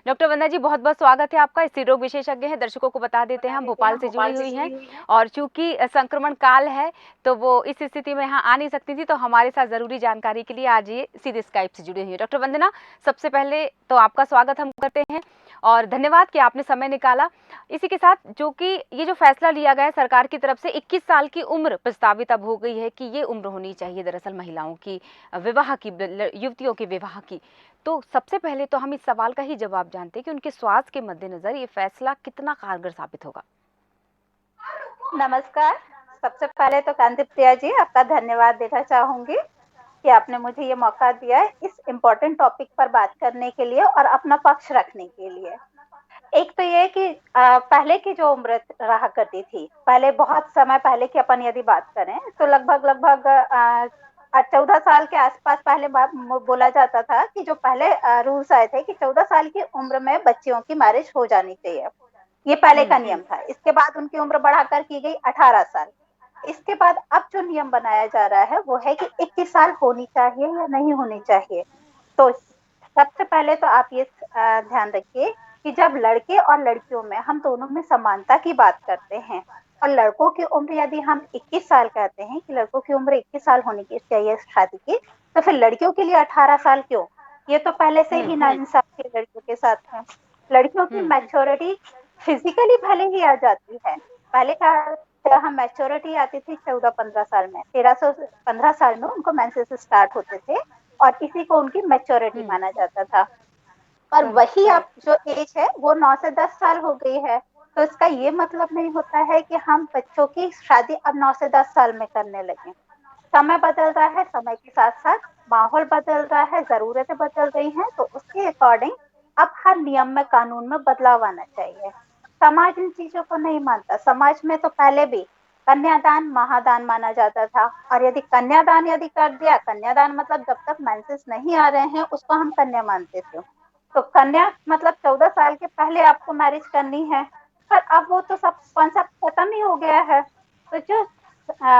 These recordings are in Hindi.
डॉक्टर वंदना जी, बहुत बहुत स्वागत है आपका। स्त्री रोग विशेषज्ञ हैं, दर्शकों को बता देते हैं हम भोपाल से जुड़ी हुई हैं और चूंकि संक्रमण काल है तो वो इस स्थिति में यहाँ आ नहीं सकती थी, तो हमारे साथ जरूरी जानकारी के लिए आज ये सीधे स्काइप से जुड़ी हुई है। डॉक्टर वंदना, सबसे पहले तो आपका स्वागत हम करते हैं और धन्यवाद कि आपने समय निकाला। इसी के साथ जो कि ये जो फैसला लिया गया है सरकार की तरफ से, 21 साल की उम्र प्रस्तावित अब हो गई है कि ये उम्र होनी चाहिए दरअसल महिलाओं की विवाह की, युवतियों के विवाह की। तो सबसे पहले तो हम इस सवाल का ही जवाब जानते हैं कि उनके स्वास्थ्य के मद्देनजर ये फैसला कितना कारगर साबित होगा। नमस्कार। सबसे पहले तो कांति प्रिया जी, आपका धन्यवाद देना चाहूंगी कि आपने मुझे ये मौका दिया है इस इम्पोर्टेंट टॉपिक पर बात करने के लिए और अपना पक्ष रखने के लिए। एक तो ये कि पहले की जो उम्र रहा करती थी, पहले बहुत समय पहले की अपन यदि बात करें तो लगभग लगभग 14 साल के आसपास पहले बोला जाता था कि जो पहले रूल्स आए थे कि 14 साल की उम्र में बच्चियों की मैरिज हो जानी चाहिए। ये पहले का नियम था। इसके बाद उनकी उम्र बढ़ाकर की गई 18 साल। इसके बाद अब जो नियम बनाया जा रहा है वो है कि 21 साल होनी चाहिए या नहीं होनी चाहिए। तो सबसे पहले तो आप ये ध्यान रखिए कि जब लड़के और लड़कियों में हम दोनों में समानता की बात करते हैं और लड़कों की उम्र यदि हम 21 साल कहते हैं कि लड़कों की उम्र 21 साल होनी चाहिए शादी की, तो फिर लड़कियों के लिए 18 साल क्यों? ये तो पहले से ही नाइंसाफी लड़कियों के साथ है। लड़कियों की मैच्योरिटी फिजिकली भले ही आ जाती है। पहले का हम मैच्योरिटी आती थी 14-15 साल में, 13 से 15 साल में उनको मेंसेस स्टार्ट होते थे और इसी को उनकी मैच्योरिटी माना जाता था। पर वही अब जो एज है वो 9 से 10 साल हो गई है। तो इसका ये मतलब नहीं होता है कि हम बच्चों की शादी अब 9 से 10 साल में करने लगे। समय बदल रहा है, समय के साथ साथ माहौल बदल रहा है, जरूरतें बदल रही हैं, तो उसके अकॉर्डिंग अब हर नियम में, कानून में बदलाव आना चाहिए। समाज इन चीजों को नहीं मानता। समाज में तो पहले भी कन्यादान महादान माना जाता था और यदि कन्यादान यदि कर दिया, कन्यादान मतलब जब तक मेंसेस नहीं आ रहे हैं उसको हम कन्या मानते थे। तो कन्या मतलब 14 साल के पहले आपको मैरिज करनी है। पर अब वो तो सब कॉन्सेप्ट खत्म ही हो गया है। तो जो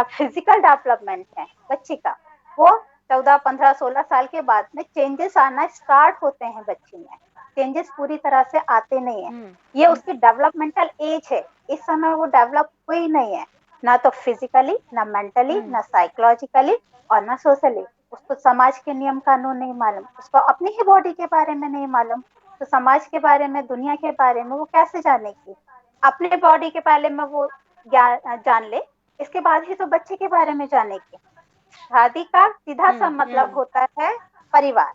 फिजिकल डेवलपमेंट है बच्ची का, वो 14-15-16 साल के बाद में चेंजेस आना स्टार्ट होते हैं बच्ची में। चेंजेस पूरी तरह से आते नहीं है। ये उसकी डेवलपमेंटल एज है। इस समय वो डेवलप हुई नहीं है, ना तो फिजिकली, ना मेंटली, ना साइकोलॉजिकली और ना सोशली। उसको समाज के नियम कानून नहीं मालूम, उसको अपनी ही बॉडी के बारे में नहीं मालूम। तो समाज के बारे में, दुनिया के बारे में वो कैसे जानेगी? अपने बॉडी के बारे में वो जान ले, इसके बाद ही तो बच्चे के बारे में जानेगी। शादी का सीधा सा मतलब होता है परिवार,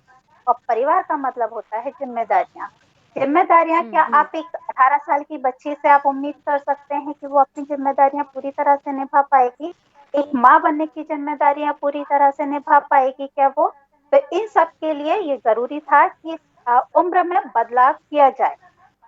और परिवार का मतलब होता है जिम्मेदारियां। जिम्मेदारियां क्या आप एक 18 साल की बच्ची से आप उम्मीद कर सकते हैं कि वो अपनी जिम्मेदारियां पूरी तरह से निभा पाएगी? एक माँ बनने की जिम्मेदारियां पूरी तरह से निभा पाएगी क्या वो? तो इन सब के लिए ये जरूरी था कि उम्र में बदलाव किया जाए।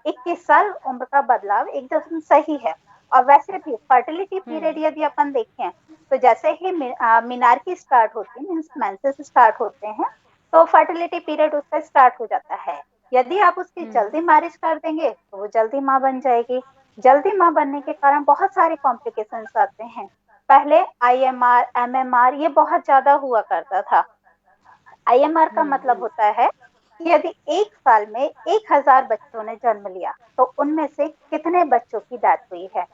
21 साल उम्र का बदलाव एकदम सही है। और वैसे भी फर्टिलिटी पीरियड यदि अपन देखें तो जैसे ही मीनार्की स्टार्ट होती है, मीन्स मेंसेस स्टार्ट होते हैं, तो फर्टिलिटी पीरियड उसका स्टार्ट हो जाता है। यदि आप उसकी जल्दी मैरिज कर देंगे तो वो जल्दी माँ बन जाएगी। जल्दी माँ बनने के कारण बहुत सारे कॉम्प्लिकेशंस आते हैं। पहले IMR MMR ये बहुत ज्यादा हुआ करता था। IMR का मतलब होता है कि यदि एक साल में 1000 बच्चों ने जन्म लिया तो उनमें से कितने बच्चों की डेथ हुई है।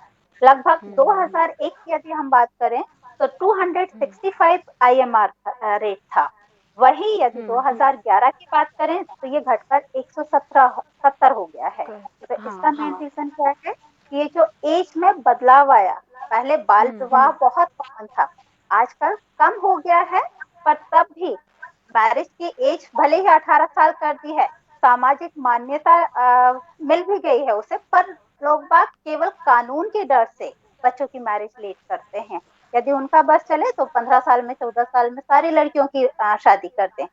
लगभग 2001 की यदि हम बात करें तो 265 IMR रेट था। वही यदि 2011 की बात करें तो ये घटकर 170 हो गया है। तो इसका मेन रीजन क्या है? ये जो एज में बदलाव आया। पहले बाल विवाह बहुत कॉमन था, आजकल कम हो गया है। पर तब भी मैरिज की एज भले ही 18 साल कर दी है, सामाजिक मान्यता मिल भी गई है उसे, पर लोग बाग केवल कानून के डर से बच्चों की मैरिज लेट करते हैं। यदि उनका बस चले तो 15 साल में, 14 साल में सारी लड़कियों की शादी कर दें।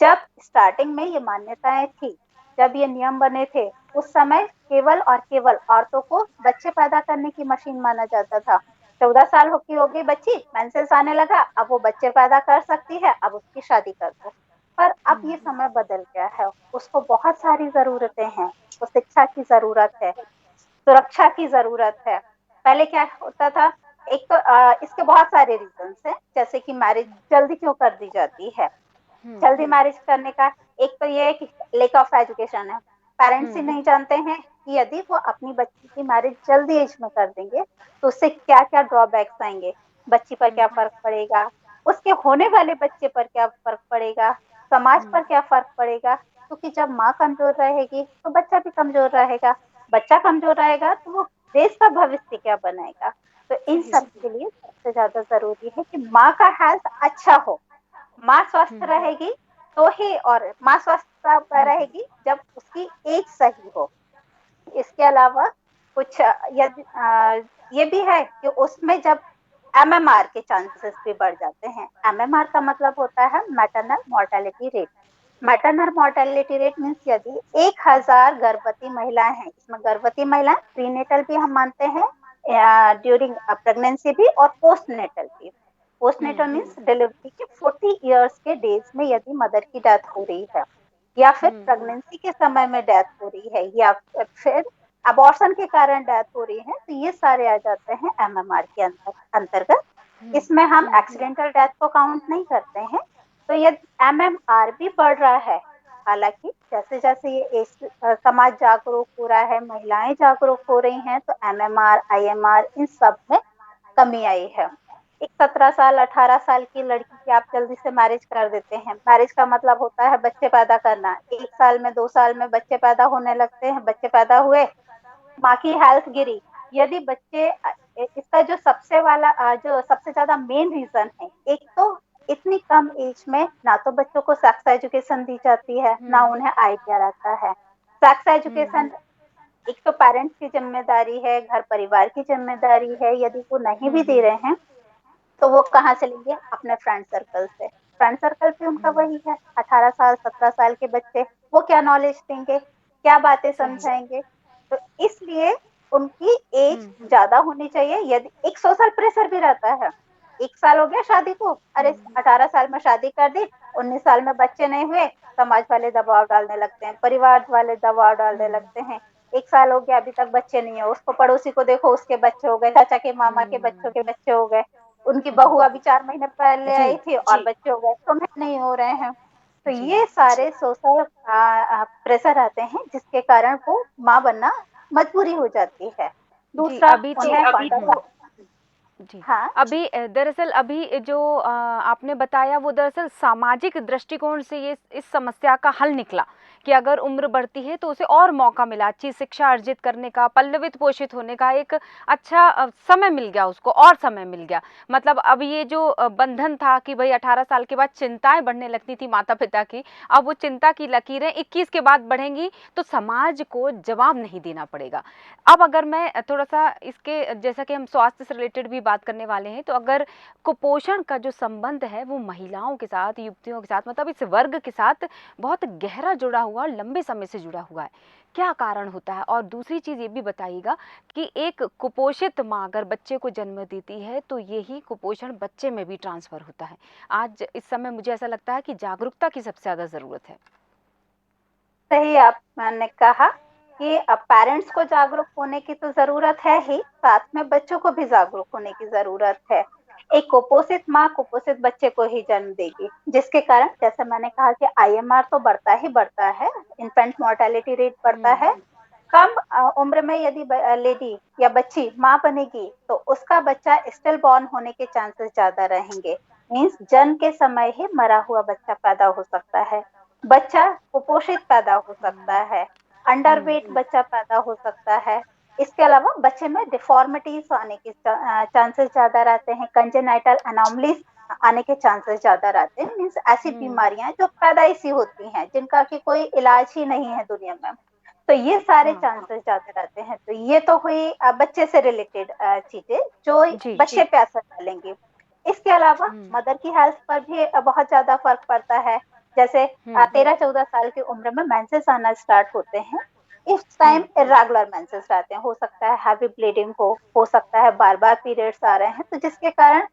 जब स्टार्टिंग में ये मान्यताएं थी, जब ये नियम बने थे, उस समय केवल और केवल औरतों को बच्चे पैदा करने की मशीन माना जाता था। 14 साल की हो गई बच्ची, मेंसेस आने लगा, अब वो बच्चे पैदा कर सकती है, अब उसकी शादी कर दो। पर अब ये समय बदल गया है। उसको बहुत सारी जरूरतें हैं। उसको शिक्षा की जरूरत है, सुरक्षा की जरूरत है। पहले क्या होता था? एक तो इसके बहुत सारे रीजंस हैं, जैसे कि मैरिज जल्दी क्यों कर दी जाती है। जल्दी मैरिज करने का एक तो ये है कि लेक ऑफ एजुकेशन है। पेरेंट्स ही नहीं जानते हैं कि यदि वो अपनी बच्ची की मैरिज जल्दी एज में कर देंगे तो उससे क्या क्या ड्रॉबैक्स आएंगे, बच्ची पर क्या फर्क पड़ेगा, उसके होने वाले बच्चे पर क्या फर्क पड़ेगा, समाज पर क्या फर्क पड़ेगा। क्योंकि जब माँ कमजोर रहेगी तो बच्चा भी कमजोर रहेगा, बच्चा कमजोर रहेगा तो वो देश का भविष्य क्या बनाएगा। तो इन सही सब बात के लिए सबसे ज्यादा जरूरी है कि माँ का हेल्थ अच्छा हो। माँ स्वस्थ हम्म रहेगी तो ही, और माँ स्वस्थ तब रहेगी जब उसकी एज सही हो। इसके अलावा कुछ यदि ये भी है कि उसमें जब एमएमआर के चांसेस भी बढ़ जाते हैं। एमएमआर का मतलब होता है maternal mortality rate. Maternal mortality rate means यदि 1000 गर्भवती महिलाएं हैं, इसमें गर्भवती महिलाएं प्रीनेटल भी हम मानते हैं, ड्यूरिंग प्रेगनेंसी भी, और पोस्टनेटल भी। पोस्टनेटल मीन्स डिलीवरी के 40 इयर्स के डेज में यदि मदर की डेथ हो रही है, या फिर प्रेगनेंसी के समय में डेथ हो रही है, या फिर अबॉर्शन के कारण डेथ हो रही है, तो ये सारे आ जाते हैं एमएमआर के अंतर्गत। इसमें हम एक्सीडेंटल डेथ को काउंट नहीं करते हैं। तो ये एमएमआर भी बढ़ रहा है। हालांकि जैसे जैसे ये समाज जागरूक हो रहा है, महिलाएं जागरूक हो रही हैं, तो एमएमआर आईएमआर इन सब में कमी आई है। एक 17 साल 18 साल की लड़की की आप जल्दी से मैरिज कर देते हैं। मैरिज का मतलब होता है बच्चे पैदा करना। 1 साल में 2 साल में बच्चे पैदा होने लगते हैं, बच्चे पैदा हुए, माँ की हेल्थ गिरी। यदि बच्चे इसका जो सबसे ज्यादा मेन रीजन है, एक तो इतनी कम एज में ना तो बच्चों को सेक्स एजुकेशन दी जाती है, ना उन्हें आइडिया रहता है। सेक्स एजुकेशन एक तो पेरेंट्स की जिम्मेदारी है, घर परिवार की जिम्मेदारी है। यदि वो नहीं भी दे रहे हैं तो वो कहाँ से लेंगे? अपने फ्रेंड सर्कल से। फ्रेंड सर्कल भी उनका वही है, 18 साल 17 साल के बच्चे। वो क्या नॉलेज देंगे, क्या बातें सही समझाएंगे? तो इसलिए उनकी एज ज्यादा होनी चाहिए। यदि एक सोशल प्रेशर भी रहता है, 1 साल हो गया शादी को, अरे 18 साल में शादी कर दी, 19 साल में बच्चे नहीं हुए, समाज वाले दबाव डालने लगते हैं, परिवार वाले दबाव डालने लगते हैं। 1 साल हो गया अभी तक बच्चे नहीं है, उसको पड़ोसी को देखो उसके बच्चे हो गए, चाचा के मामा के बच्चों के बच्चे हो गए, उनकी बहू अभी 4 महीने पहले जी आई थी और बच्चे हो गए, तुम्हें नहीं हो रहे हैं। तो जी ये सारे सोशल प्रेशर आते हैं जिसके कारण वो माँ बनना मजबूरी हो जाती है। जी दूसरा अभी तो उन्हें कॉन्ट्रा जी हाँ अभी दरअसल अभी जो आपने बताया वो दरअसल सामाजिक दृष्टिकोण से ये इस समस्या का हल निकला कि अगर उम्र बढ़ती है तो उसे और मौका मिला अच्छी शिक्षा अर्जित करने का, पल्लवित पोषित होने का एक अच्छा समय मिल गया, उसको और समय मिल गया। मतलब अब ये जो बंधन था कि भाई 18 साल के बाद चिंताएं बढ़ने लगती थी माता पिता की, अब वो चिंता की लकीरें 21 के बाद बढ़ेंगी तो समाज को जवाब नहीं देना पड़ेगा। अब अगर मैं थोड़ा सा इसके, जैसा कि हम स्वास्थ्य से रिलेटेड भी बात करने वाले हैं, तो अगर कुपोषण का जो संबंध है वो महिलाओं के साथ, युवतियों के साथ, मतलब इस वर्ग के साथ बहुत गहरा जुड़ा हुआ और लंबे समय से जुड़ा हुआ है। क्या कारण होता है? और दूसरी चीज़ ये भी बताइएगा कि एक कुपोषित माँ अगर बच्चे को जन्म देती है तो यही कुपोषण बच्चे में भी ट्रांसफर होता है। आज इस समय मुझे ऐसा लगता है कि जागरूकता की सबसे ज़्यादा ज़रूरत है। सही आपने कहा कि अब पेरेंट्स को जागरूक होने की तो जरूरत है ही, साथ में बच्चों को भी जागरूक होने की जरूरत है। एक कुपोषित माँ कुपोषित बच्चे को ही जन्म देगी, जिसके कारण जैसे मैंने कहा कि आईएमआर तो बढ़ता ही बढ़ता है, इन्फेंट मोर्टेलिटी रेट बढ़ता है। कम उम्र में यदि लेडी या बच्ची माँ बनेगी तो उसका बच्चा स्टिल बॉर्न होने के चांसेस ज्यादा रहेंगे। मीन्स जन्म के समय ही मरा हुआ बच्चा पैदा हो सकता है, बच्चा कुपोषित पैदा हो सकता है, अंडरवेट बच्चा पैदा हो सकता है। इसके अलावा बच्चे में डिफॉर्मिटीज आने के चांसेस ज्यादा रहते हैं, कंजेनाइटल अनोमलीज आने के चांसेस ज्यादा रहते हैं। मीन्स ऐसी बीमारियां जो पैदाइशी होती हैं, जिनका कि कोई इलाज ही नहीं है दुनिया में, तो ये सारे चांसेस ज्यादा रहते हैं। तो ये तो हुई बच्चे से रिलेटेड चीजें जो जी बच्चे पे असर डालेंगी। इसके अलावा मदर की हेल्थ पर भी बहुत ज्यादा फर्क पड़ता है। जैसे 13-14 साल की उम्र में मेंसेस आना स्टार्ट होते हैं। इस टाइम इरेगुलर मेंसेस रहते हैं, हो सकता है हैवी ब्लीडिंग हो सकता है बार बार पीरियड्स आ रहे हैं, तो जिसके कारण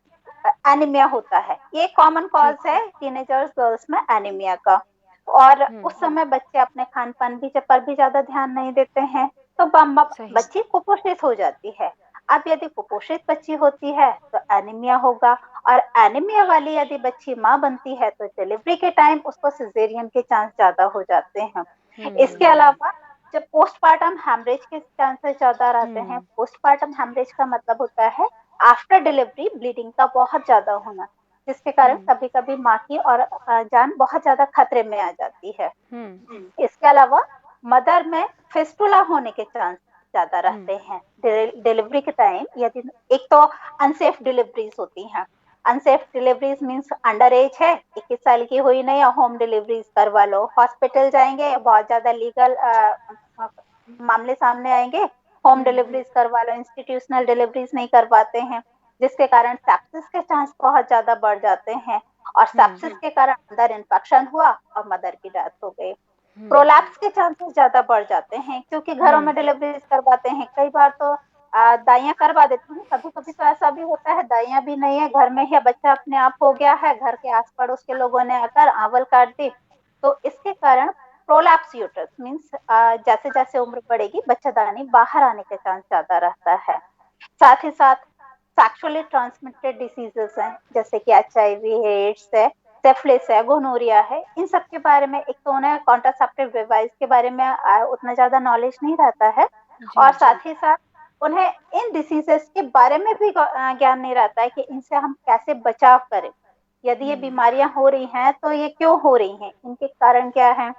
एनीमिया होता है। ये कॉमन कॉज है टीनेजर्स गर्ल्स में एनीमिया का। और उस समय बच्चे अपने खान पान भी पर भी ज्यादा ध्यान नहीं देते हैं, तो सही बच्ची कुपोषित हो जाती है। अब यदि कुपोषित बच्ची होती है तो एनीमिया होगा, और एनीमिया वाली यदि बच्ची माँ बनती है तो डिलीवरी के टाइम उसको सिजेरियन के चांस ज्यादा हो जाते हैं। इसके अलावा जब पोस्टपार्टम हैमरेज के चांसेस ज्यादा रहते हैं। पोस्टपार्टम हैमरेज का मतलब होता है आफ्टर डिलीवरी ब्लीडिंग का बहुत ज्यादा होना, जिसके कारण कभी कभी माँ की और जान बहुत ज्यादा खतरे में आ जाती है। इसके अलावा मदर में फिस्टुला होने के चांस ज्यादा रहते हैं डिलीवरी के टाइम। यदि एक तो अनसेफ डिलीवरीज होती हैं। Unsafe deliveries means under as है, 21 साल की हुई नहीं, या होम डिलीवरीज करवा लो, हॉस्पिटल जाएंगे, बहुत ज्यादा लीगल मामले सामने आएंगे, होम डिलीवरीज करवा लो, इंस्टीट्यूशनल डिलीवरीज नहीं करवाते हैं, जिसके कारण सेप्सिस के चांस बहुत ज्यादा बढ़ जाते हैं, और सेप्सिस के कारण अंदर इन्फेक्शन हुआ और मदर की डेथ हो गई। प्रोलैप्स के चांसेस ज्यादा बढ़ जाते हैं, क्योंकि घरों में डिलीवरीज करवाते हैं। कई बार तो दाइयां करवा देती हैं, कभी कभी तो ऐसा भी होता है दाइयां भी नहीं है, घर में ही बच्चा अपने आप हो गया है, घर के आस पड़ोस के लोगों ने आकर आंवल काट दी। तो इसके कारण प्रोलैप्स यूट्रस मीन्स जैसे जैसे उम्र बढ़ेगी बच्चादानी बाहर आने का चांस ज्यादा रहता है। साथ ही साथ सेक्सुअली ट्रांसमिटेड डिसीजेस हैं, जैसे कि HIV है, एड्स है, सिफिलिस है, गोनोरिया है। इन सब के बारे में एक तो उन्हें कॉन्ट्रासेप्टिव डिवाइस के बारे में उतना ज्यादा नॉलेज नहीं रहता है, और साथ ही साथ उन्हें इन डिसीजेस के बारे में भी ज्ञान नहीं रहता है कि इनसे हम कैसे बचाव करें। यदि ये बीमारियां हो रही हैं तो ये क्यों हो रही हैं, इनके कारण क्या है,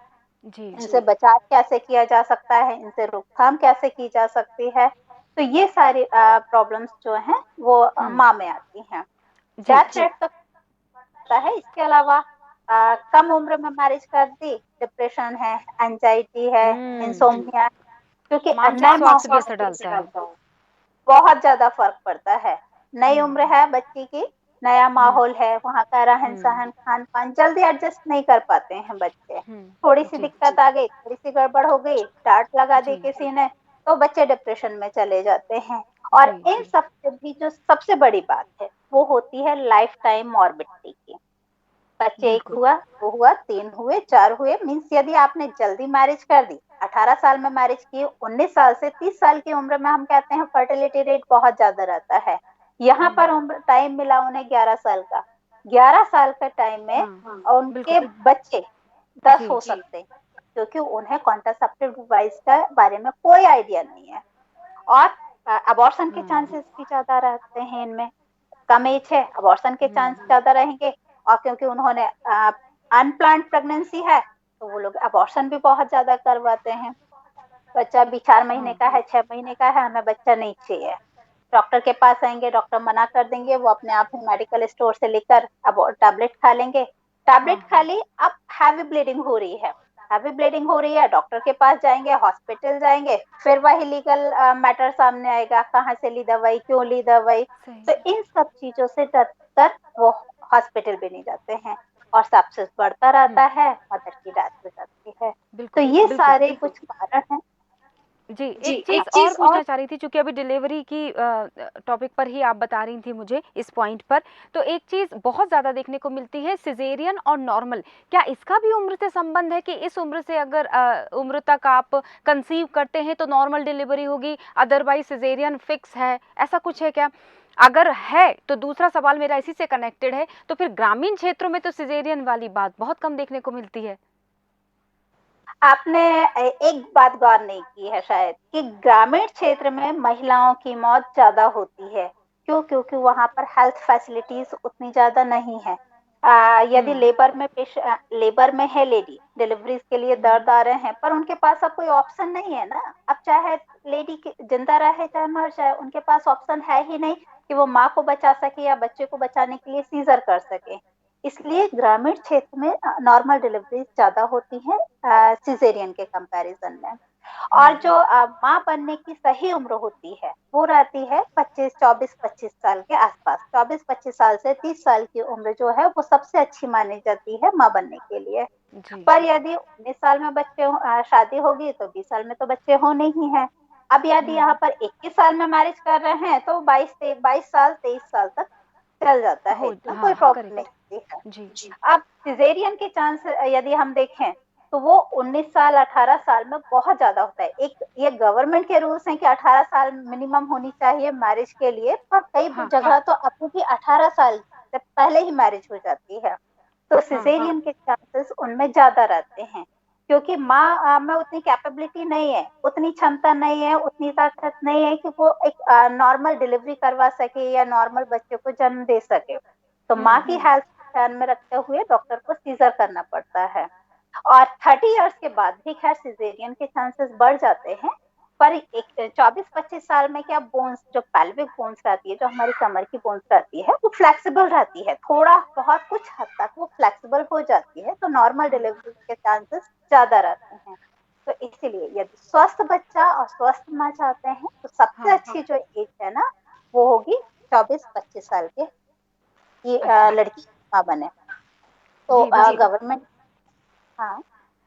इनसे बचाव कैसे किया जा सकता है, इनसे रोकथाम कैसे की जा सकती है। तो ये सारी प्रॉब्लम्स जो हैं वो माँ में आती हैं। डेथ रेट तो बढ़ता है। इसके अलावा कम उम्र में मैरिज कर दी, डिप्रेशन है, एंजाइटी है, इंसोम्निया, क्योंकि मानसिक नए स्वास्थ्य भी माहौल असर डालता है। बहुत ज्यादा फर्क पड़ता है। नई उम्र है बच्ची की, नया माहौल है, वहाँ का रहन सहन खान पान जल्दी एडजस्ट नहीं कर पाते हैं बच्चे। थोड़ी सी दिक्कत आ गई, थोड़ी सी गड़बड़ हो गई, डांट लगा दी किसी ने, तो बच्चे डिप्रेशन में चले जाते हैं। और इन सब से भी जो सबसे बड़ी बात है वो होती है लाइफ टाइम मॉर्बिडिटी की। बच्चे एक हुआ, दो हुआ, तीन हुए, चार हुए, मीन्स यदि आपने जल्दी मैरिज कर दी, 18 साल में मैरिज की, 19 साल से 30 साल की उम्र में हम कहते हैं फर्टिलिटी रेट बहुत ज्यादा रहता है। यहाँ पर उम्र टाइम मिला उन्हें 11 साल का। 11 साल का टाइम में उनके बच्चे 10 हो सकते हैं, क्योंकि उन्हें कॉन्ट्रासेप्टिव डिवाइस के बारे में कोई आइडिया नहीं है। और अबॉर्शन के चांसेस भी ज्यादा रहते हैं इनमें। कम एज है, अबॉर्शन के चांस ज्यादा रहेंगे, और क्योंकि उन्होंने अनप्लान्ड प्रेगनेंसी है तो वो लोग अबॉर्शन भी बहुत ज्यादा करवाते हैं। बच्चा भी 4 महीने का है, 6 महीने का है, हमें बच्चा नहीं चाहिए, डॉक्टर के पास आएंगे, डॉक्टर मना कर देंगे, वो अपने आप ही मेडिकल स्टोर से लेकर अब टैबलेट खा लेंगे। टैबलेट खा ली, अब हैवी ब्लीडिंग हो रही है, हैवी ब्लीडिंग हो रही है, डॉक्टर के पास जाएंगे, हॉस्पिटल जाएंगे, फिर वही लीगल मैटर सामने आएगा, कहाँ से ली दवाई, क्यों ली दवाई। तो इन सब चीजों से डर कर वो हॉस्पिटल भी नहीं जाते हैं, और सेप्सिस बढ़ता रहता है, मदर की डेथ हो जाती है। तो ये सारे कुछ कारण हैं। जी, एक चीज़ और पूछना चाह रही थी, चूँकि अभी डिलीवरी की टॉपिक पर ही आप बता रही थी मुझे इस पॉइंट पर, तो एक चीज़ बहुत ज़्यादा देखने को मिलती है सिज़ेरियन और नॉर्मल। क्या इसका भी उम्र से संबंध है कि इस उम्र से अगर उम्र तक आप कंसीव करते हैं तो नॉर्मल डिलीवरी होगी, अदरवाइज़ सिज़ेरियन फिक्स है, ऐसा कुछ है क्या? अगर है तो दूसरा सवाल मेरा इसी से कनेक्टेड है, तो फिर ग्रामीण क्षेत्रों में तो सिज़ेरियन वाली बात बहुत कम देखने को मिलती है। आपने एक बात गौर नहीं की है शायद, कि ग्रामीण क्षेत्र में महिलाओं की मौत ज्यादा होती है। क्यों? क्योंकि वहां पर हेल्थ फैसिलिटीज उतनी ज्यादा नहीं है। यदि लेबर में है लेडी, डिलीवरीज के लिए दर्द आ रहे हैं, पर उनके पास अब कोई ऑप्शन नहीं है ना। अब चाहे लेडी जिंदा रहे चाहे मर जाए, उनके पास ऑप्शन है ही नहीं कि वो माँ को बचा सके या बच्चे को बचाने के लिए सीजर कर सके। इसलिए ग्रामीण क्षेत्र में नॉर्मल डिलीवरी ज्यादा होती है सिजेरियन के कंपैरिजन में। और जो माँ बनने की सही उम्र होती है वो रहती है 24 साल के आसपास। 24-25 साल से 30 साल की उम्र जो है वो सबसे अच्छी मानी जाती है माँ बनने के लिए। पर यदि 19 साल में बच्चे शादी होगी तो 20 साल में तो बच्चे होने ही हैं। अब यदि यहाँ पर 21 साल में मैरिज कर रहे हैं तो 22 साल 23 साल तक चल जाता है, इसमें कोई प्रॉब्लम नहीं होती है। अब सिजेरियन के चांस यदि हम देखें तो वो 19 साल 18 साल में बहुत ज्यादा होता है। एक ये गवर्नमेंट के रूल्स हैं कि 18 साल मिनिमम होनी चाहिए मैरिज के लिए, पर कई जगह तो अभी भी 18 साल से पहले ही मैरिज हो जाती है। तो सिजेरियन के चांसेस उनमें ज्यादा रहते हैं। क्योंकि माँ में उतनी कैपेबिलिटी नहीं है, उतनी क्षमता नहीं है, उतनी ताकत नहीं है कि वो एक नॉर्मल डिलीवरी करवा सके या नॉर्मल बच्चे को जन्म दे सके। तो माँ की हेल्थ ध्यान में रखते हुए डॉक्टर को सीजर करना पड़ता है। और 30 इयर्स के बाद भी खैर सिजेरियन के चांसेस बढ़ जाते हैं, पर एक 24-25 साल में क्या बोन्स, जो पेल्विक बोन्स रहती है, जो हमारी कमर की बोन्स रहती है, वो फ्लेक्सिबल रहती है, थोड़ा बहुत कुछ हद तक वो फ्लेक्सिबल हो जाती है, तो नॉर्मल डिलीवरी के चांसेस ज्यादा रहते हैं। तो इसीलिए यदि स्वस्थ बच्चा और स्वस्थ माँ चाहते हैं तो सबसे हाँ। अच्छी जो एज है ना, वो होगी 24-25 साल के, ये अच्छा। लड़की माँ बने। तो जी बिल्कुल। गवर्नमेंट, हाँ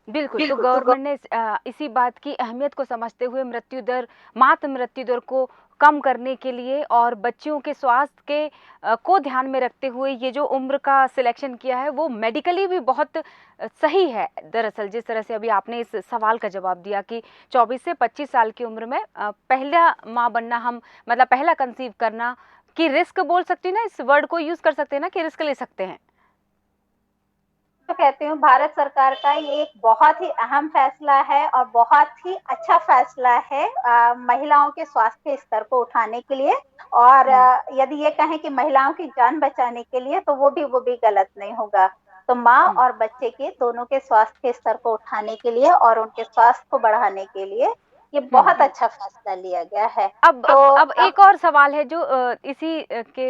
बिल्कुल, तो बिल्कुल, तो गवर्नमेंट ने इसी बात की अहमियत को समझते हुए मृत्यु दर, मातृ मृत्यु दर को कम करने के लिए और बच्चियों के स्वास्थ्य के को ध्यान में रखते हुए ये जो उम्र का सिलेक्शन किया है वो मेडिकली भी बहुत सही है। दरअसल जिस तरह से अभी आपने इस सवाल का जवाब दिया कि 24 से 25 साल की उम्र में पहला माँ बनना, हम मतलब पहला कंसीव करना कि रिस्क बोल सकती हूँ ना, इस वर्ड को यूज कर सकते हैं ना कि रिस्क ले सकते हैं। तो कहती हूँ भारत सरकार का ये एक बहुत ही अहम फैसला है और बहुत ही अच्छा फैसला है महिलाओं के स्वास्थ्य स्तर को उठाने के लिए। और यदि ये कहें कि महिलाओं की जान बचाने के लिए, तो वो भी गलत नहीं होगा। तो माँ हम्म। और बच्चे के दोनों के स्वास्थ्य के स्तर को उठाने के लिए और उनके स्वास्थ्य को बढ़ाने के लिए ये हम्म। बहुत अच्छा फैसला लिया गया है। अब तो अब एक और सवाल है जो इसी के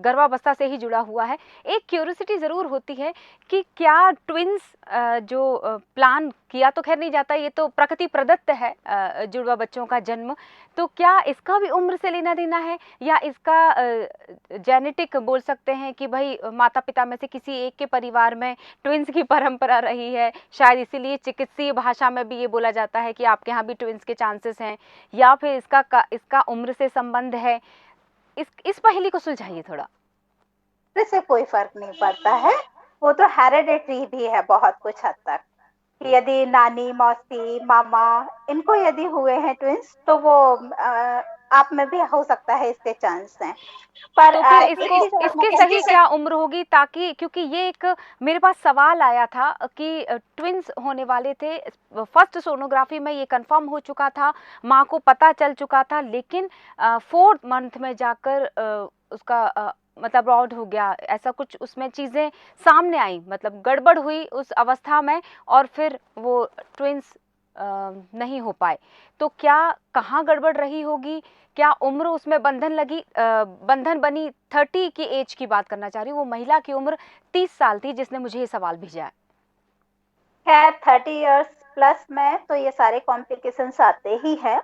गर्भावस्था से ही जुड़ा हुआ है। एक क्यूरियोसिटी ज़रूर होती है कि क्या ट्विन्स जो प्लान किया तो खैर नहीं जाता, ये तो प्रकृति प्रदत्त है जुड़वा बच्चों का जन्म, तो क्या इसका भी उम्र से लेना देना है या इसका जेनेटिक बोल सकते हैं कि भाई माता पिता में से किसी एक के परिवार में ट्विन्स की परंपरा रही है, शायद इसीलिए चिकित्सीय भाषा में भी ये बोला जाता है कि आपके यहाँ भी ट्विन्स के चांसेस हैं, या फिर इसका उम्र से संबंध है? इस पहेली को सुलझाइए थोड़ा। से कोई फर्क नहीं पड़ता है, वो तो हेरेडिटरी भी है बहुत कुछ हद तक। कि यदि नानी, मौसी, मामा, इनको यदि हुए हैं ट्विंस, तो वो आप में भी हो सकता है, इसके चांस हैं। पर तो फिर एक इसको चीज और मैं इसके कहती सही क्या उम्र होगी, ताकि क्योंकि ये एक मेरे पास सवाल आया था कि ट्विन्स होने वाले थे, फर्स्ट सोनोग्राफी में ये कंफर्म हो चुका था, माँ को पता चल चुका था, लेकिन 4th मंथ में जाकर उसका मतलब रॉड हो गया, ऐसा कुछ उसमें चीज़ें सामने आई, मतलब गड़बड़ हुई उस अवस्था में और फिर वो ट्विन्स नहीं हो पाए। तो क्या कहाँ गड़बड़ रही होगी, क्या उम्र उसमें बंधन लगी, बंधन बनी? 30 की एज की बात करना चाह रही हूँ, वो महिला की उम्र 30 साल थी जिसने मुझे ये सवाल भेजा है। खैर 30 इयर्स प्लस में तो ये सारे कॉम्प्लिकेशंस आते ही हैं।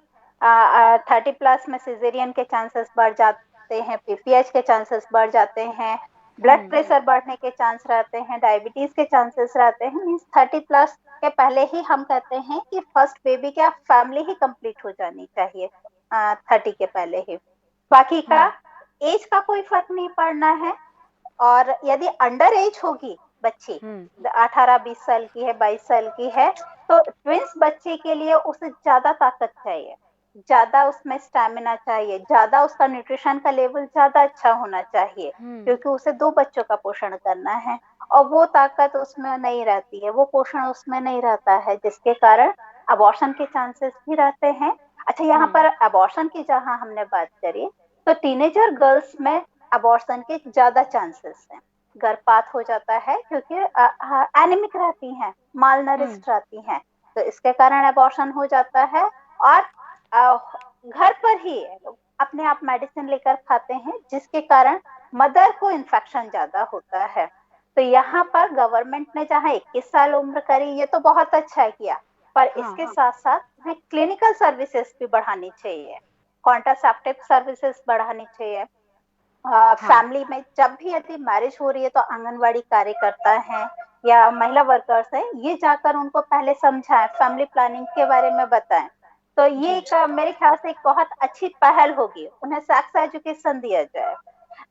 30 प्लस में सिजेरियन के चांसेस बढ़ जाते हैं, पीपीएच के चांसेस बढ़ जाते हैं, ब्लड प्रेशर बढ़ने के चांस रहते हैं, डायबिटीज के चांसेस रहते हैं। मीन्स 30 प्लस के पहले ही हम कहते हैं कि फर्स्ट बेबी क्या फैमिली ही कंप्लीट हो जानी चाहिए 30 के पहले ही। बाकी का एज का कोई फर्क नहीं पड़ना है। और यदि अंडर एज होगी बच्ची, 18-20 साल की है, 22 साल की है, तो ट्विंस बच्चे के लिए उसे ज्यादा ताकत चाहिए, ज्यादा उसमें स्टैमिना चाहिए, ज्यादा उसका न्यूट्रिशन का लेवल ज्यादा अच्छा होना चाहिए, क्योंकि उसे 2 बच्चों का पोषण करना है। और वो ताकत उसमें नहीं रहती है, वो पोषण उसमें नहीं रहता है, जिसके कारण अबॉर्शन के चांसेस भी रहते हैं। अच्छा, यहाँ पर अबॉर्शन की जहां हमने बात करी, तो टीनेजर गर्ल्स में अबॉर्शन के ज्यादा चांसेस हैं, गर्भपात हो जाता है, क्योंकि एनीमिक रहती हैं, माल नरिश्ड रहती हैं, तो इसके कारण अबॉर्शन हो जाता है। और अ, घर पर ही अपने आप मेडिसिन लेकर खाते हैं, जिसके कारण मदर को इन्फेक्शन ज्यादा होता है। तो यहाँ पर गवर्नमेंट ने जहाँ 21 साल उम्र करी, ये तो बहुत अच्छा किया, पर इसके साथ साथ हमें क्लिनिकल सर्विसेज भी बढ़ानी चाहिए, कॉन्ट्रासेप्टिव सर्विसेज बढ़ानी चाहिए। फैमिली में जब भी यदि मैरिज हो रही है, तो आंगनवाड़ी कार्यकर्ता हैं या महिला वर्कर्स हैं, ये जाकर उनको पहले समझाएं, फैमिली प्लानिंग के बारे में बताएं। तो ये एक मेरे ख्याल से एक बहुत अच्छी पहल होगी, उन्हें सेक्स एजुकेशन दिया जाए,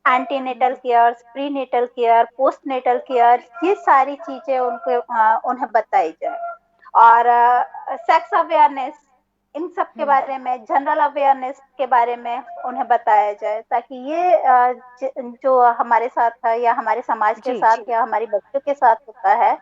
antenatal care, prenatal care, postnatal care, ये सारी चीजें उनको उन्हें बताई जाए। और सेक्स अवेयरनेस, इन सब के बारे में, जनरल अवेयरनेस के बारे में उन्हें बताया जाए, ताकि ये जो हमारे साथ है या हमारे समाज के जी। साथ या हमारे बच्चों के साथ होता है,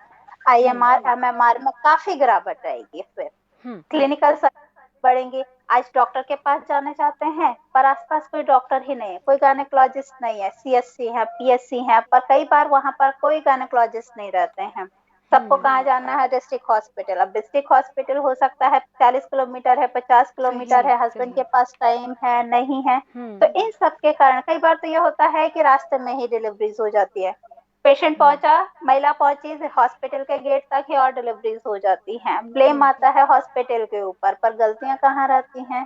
IMR MMR में काफी गिरावट आएगी। फिर क्लिनिकल सर्विस बढ़ेंगी। आज डॉक्टर के पास जाना चाहते हैं पर आसपास कोई डॉक्टर ही नहीं है, कोई गायनेकोलॉजिस्ट नहीं है, CSC है, PSC है, पर कई बार वहां पर कोई गायनेकोलॉजिस्ट नहीं रहते हैं। सबको कहाँ जाना है? District hospital. अब डिस्ट्रिक्ट हॉस्पिटल हो सकता है 40 किलोमीटर है, 50 किलोमीटर है, हस्बैंड के पास टाइम है नहीं है, तो इन सब के कारण कई बार तो ये होता है कि रास्ते में ही डिलीवरीज हो जाती है। पेशेंट पहुंचा, महिला पहुंची हॉस्पिटल के गेट तक ही और डिलीवरीज हो जाती हैं। ब्लेम आता है हॉस्पिटल के ऊपर, पर गलतियां कहाँ रहती हैं?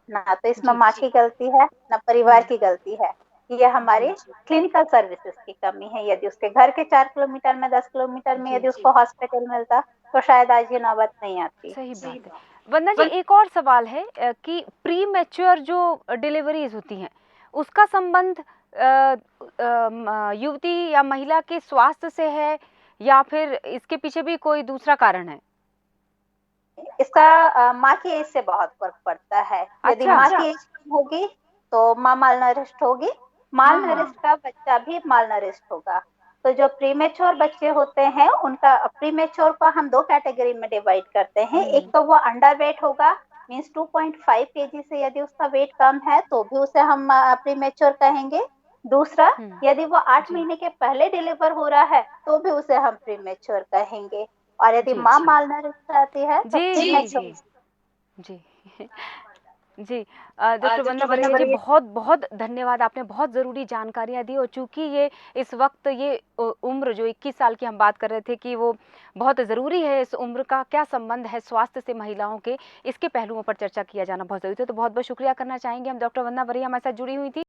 ना तो इसमें माँ की गलती है, ना परिवार की गलती है। ये हमारी क्लिनिकल सर्विसेज की कमी है। यदि उसके घर के 4 किलोमीटर में, 10 किलोमीटर में यदि उसको हॉस्पिटल मिलता तो शायद आज ये नौबत नहीं आती। सही बात है। वंदना जी, एक और सवाल है कि प्री मैच्योर जो डिलीवरीज होती हैं उसका संबंध युवती या महिला के स्वास्थ्य से है या फिर इसके पीछे भी कोई दूसरा कारण है? इसका माँ की एज से बहुत फर्क पड़ता है। यदि माँ की एज कम होगी तो माँ मालनरिश्ड होगी, मालनरिश्ड का बच्चा भी मालनरिश्ड होगा। तो जो प्रीमेच्योर बच्चे होते हैं उनका, प्रीमेच्योर को हम 2 कैटेगरी में डिवाइड करते हैं। एक तो वो अंडर वेट होगा, मीन्स 2.5 kg से यदि उसका वेट कम है तो भी उसे हम प्रीमेच्योर कहेंगे। दूसरा, यदि वो 8 महीने के पहले डिलीवर हो रहा है तो भी उसे हम प्रीमेच्योर कहेंगे। और यदि माँ मालनरिश्ड रहती है तो जी जी जी डॉक्टर वंदना बरिया जी, बहुत बहुत धन्यवाद। आपने बहुत ज़रूरी जानकारियाँ दी और चूंकि ये इस वक्त ये उम्र जो 21 साल की हम बात कर रहे थे कि वो बहुत ज़रूरी है, इस उम्र का क्या संबंध है स्वास्थ्य से महिलाओं के, इसके पहलुओं पर चर्चा किया जाना बहुत ज़रूरी था। तो बहुत बहुत शुक्रिया करना चाहेंगे हम। डॉक्टर वंदना बरिया हमारे साथ जुड़ी हुई थी।